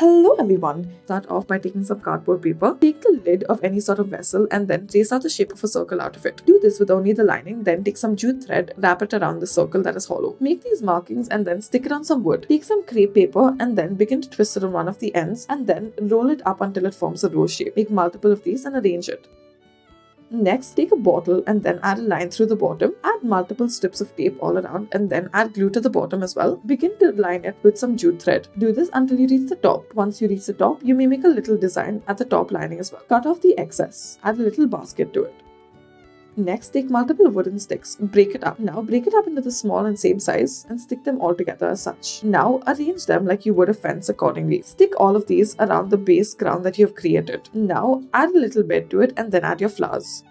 Hello everyone! Start off by taking some cardboard paper. Take the lid of any sort of vessel and then trace out the shape of a circle out of it. Do this with only the lining, then take some jute thread, wrap it around the circle that is hollow. Make these markings and then stick it on some wood. Take some crepe paper and then begin to twist it on one of the ends and then roll it up until it forms a rose shape. Make multiple of these and arrange it. Next, take a bottle and then add a line through the bottom. Add multiple strips of tape all around and then add glue to the bottom as well. Begin to line it with some jute thread. Do this until you reach the top. Once you reach the top, you may make a little design at the top lining as well. Cut off the excess. Add a little basket to it. Next, take multiple wooden sticks, break it up. Now, break it up into the small and same size and stick them all together as such. Now, arrange them like you would a fence accordingly. Stick all of these around the base ground that you have created. Now, add a little bed to it and then add your flowers.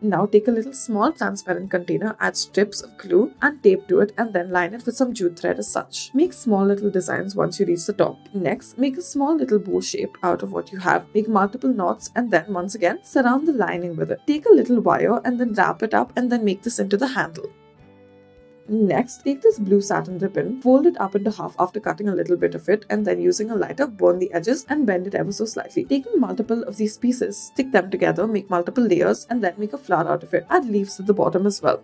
Now take a little small transparent container, add strips of glue and tape to it and then line it with some jute thread as such. Make small little designs once you reach the top. Next, make a small little bow shape out of what you have. Make multiple knots and then once again surround the lining with it. Take a little wire and then wrap it up and then make this into the handle. Next, take this blue satin ribbon, fold it up into half after cutting a little bit of it and then using a lighter burn the edges and bend it ever so slightly. Taking multiple of these pieces, stick them together, make multiple layers and then make a flower out of it. Add leaves at the bottom as well.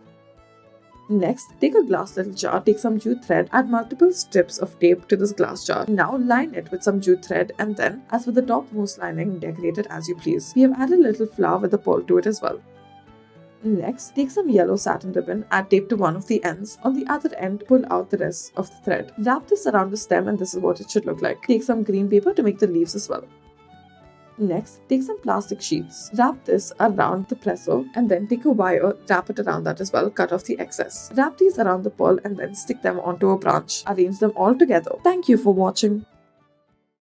Next, take a glass little jar, take some jute thread, add multiple strips of tape to this glass jar. Now line it with some jute thread and then, as for the topmost lining, decorate it as you please. We have added a little flower with a pearl to it as well. Next, take some yellow satin ribbon, add tape to one of the ends. On the other end, pull out the rest of the thread. Wrap this around the stem and this is what it should look like. Take some green paper to make the leaves as well. Next, take some plastic sheets. Wrap this around the presser and then take a wire, wrap it around that as well, cut off the excess. Wrap these around the pearl and then stick them onto a branch. Arrange them all together. Thank you for watching.